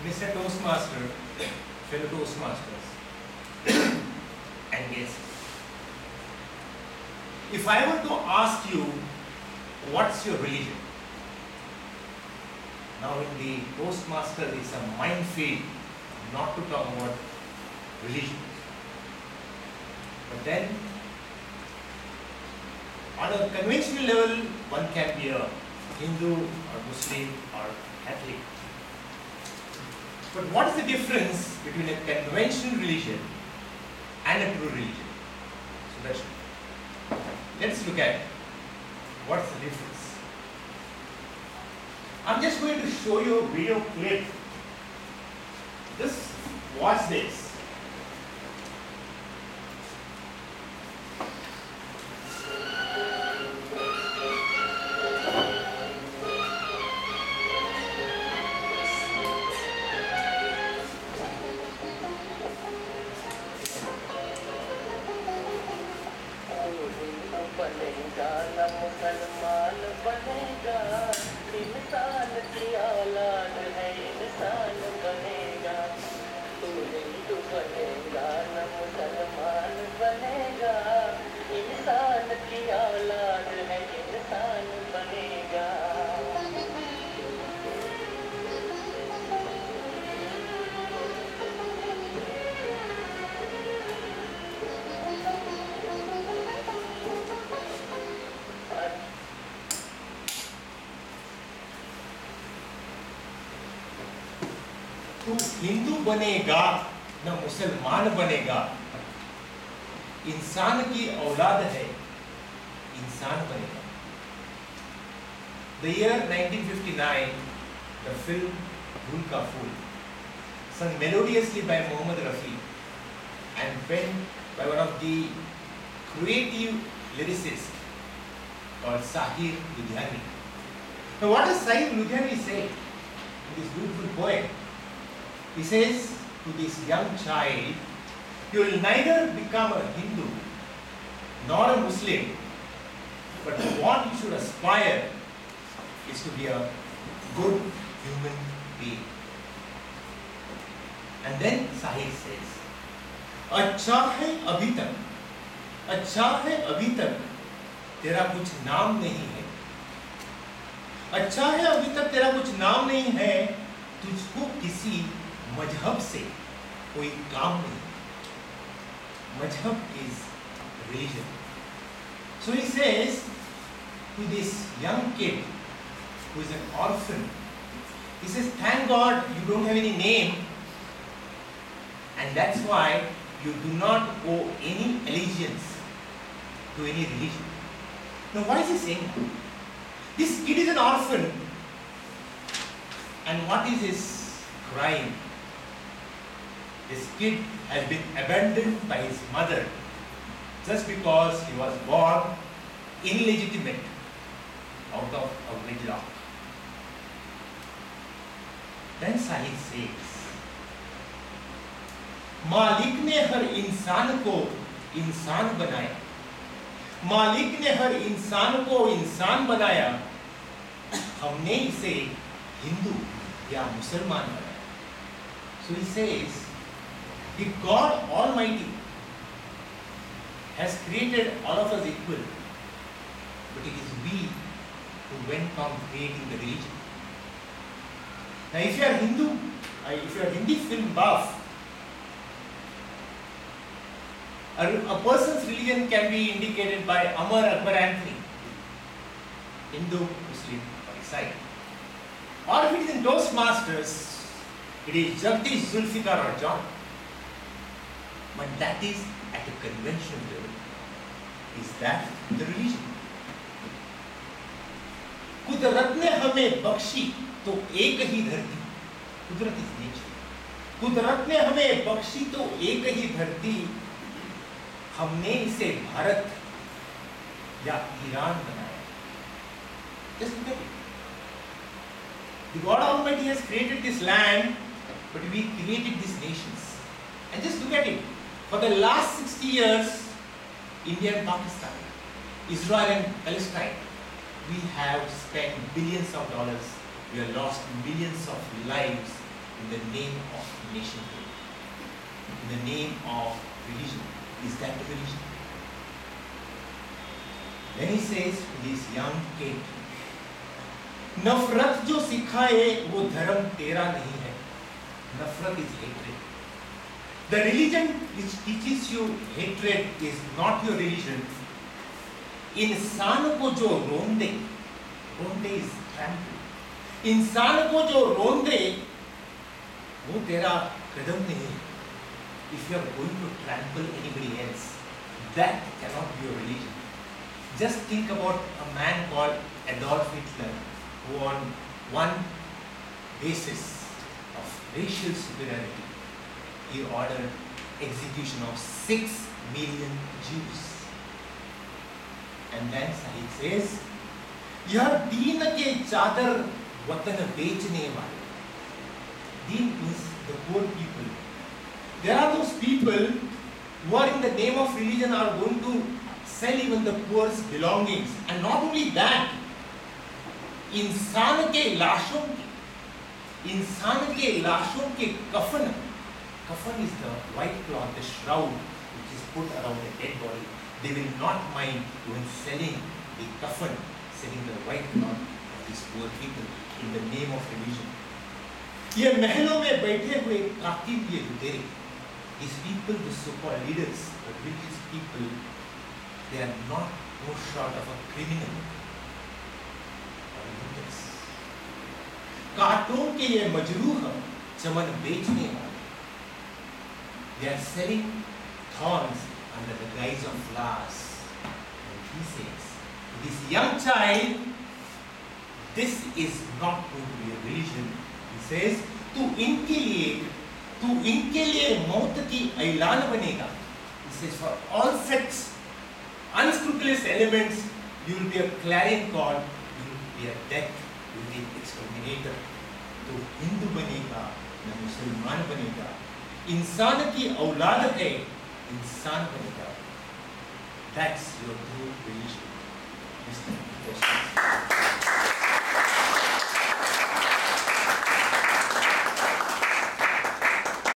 Mr. Toastmaster, fellow Toastmasters, and guests. If I were to ask you, what's your religion? Now in the Toastmaster, it's a minefield not to talk about religion. But then, on a conventional level, one can be a Hindu or Muslim or Catholic. But what is the difference between a conventional religion and a true religion? So let's look at what's the difference. I'm just going to show you a video clip. Just watch this. बनेगा न मुसलमान बनेगा, इंसान की औलाद है इंसान बनेगा। तू हिंदू बनेगा न मुसलमान बनेगा, इंसान की औलाद है इंसान बनेगा। तू हिंदू बनेगा न मुसलमान बनेगा, इंसान की औलाद है इंसान बनेगा। The year 1959, the film Dhool Ka Phool, sung melodiously by Mohammad Rafi and penned by one of the creative lyricists called Sahir Ludhianwi. Now what does Sahir Ludhianwi say in this beautiful poem? He says to this young child, you will neither become a Hindu nor a Muslim, but what you should aspire is to be a good human being. And then Sahir says, अच्छा है अभी तक तेरा कुछ नाम नहीं है, अच्छा है अभी तक तेरा कुछ नाम नहीं है, तुझको किसी मजहब से कोई काम नहीं। Mazhab is religion. So he says to this young kid who is an orphan, he says, thank God you don't have any name, and that's why you do not owe any allegiance to any religion. Now why is he saying that? This kid is an orphan, and what is his crime? This kid has been abandoned by his mother just because he was born illegitimate out of a wedlock. Then Sahir says, मालिक ने हर इंसान को इंसान बनाया, मालिक ने हर इंसान को इंसान बनाया, हमने इसे हिंदू या मुसलमान बनाया. So he says, the God Almighty has created all of us equal, but it is we who went on creating the religion. Now if you are Hindu, if you are Hindi film buff, a person's religion can be indicated by Amar Akbar Anthony, Hindu, Muslim or Isai. Or if it is in Toastmasters, it is Jagdish, Zulfikar or John. But that is at a conventional level. Is that the religion? कुदरत ने हमें बख्शी तो एक ही धरती, कुदरत is nature. कुदरत ने हमें बख्शी तो एक ही धरती, हमने इसे भारत या ईरान बनाया. Just look at it. The God Almighty has created this land, but we created these nations. And just look at it. For the last 60 years, India and Pakistan, Israel and Palestine, we have spent billions of dollars, we have lost millions of lives in the name of nationhood, in the name of religion. Is that a religion? Then he says to this young kid, नफरत जो सिखाए वो धर्म तेरा नहीं है. Nafrat is hatred. The religion which teaches you hatred is not your religion. इंसान को जो रोन दे is trample. इंसान को जो रोन दे वो तेरा कदम नहीं है. If you are going to trample anybody else, that cannot be your religion. Just think about a man called Adolf Hitler, who on one basis of racial superiority, he ordered execution of 6 million Jews. And then Sahih says, यह दीन के चादर वतन बेचने वाले. Deen means the poor people. There are those people who are in the name of religion are going to sell even the poor's belongings. And not only that, इंसान के लाशों के कफन. Kafan is the white cloth, the shroud which is put around a dead body. They will not mind even selling the kafan, selling the white cloth of these poor people in the name of religion. ये महलों में बैठे हुए कातिल ये लुटेरे, these people, the so-called leaders, the religious people, they are not more short of a criminal or looters. कांटों के ये मजरूह चमन बेचने वाले, they are selling thorns under the guise of flowers. And he says to this young child, this is not going to be a religion. He says, तू इनके लिए मौत की ऐलान बनेगा. He says, for all such unscrupulous elements, you will be a clarion call, you will be a death, you will be an exterminator. तो हिंदू बनेगा न मुसलमान बनेगा, इंसान की औलाद है, इंसान बनेगा. That's your true religion.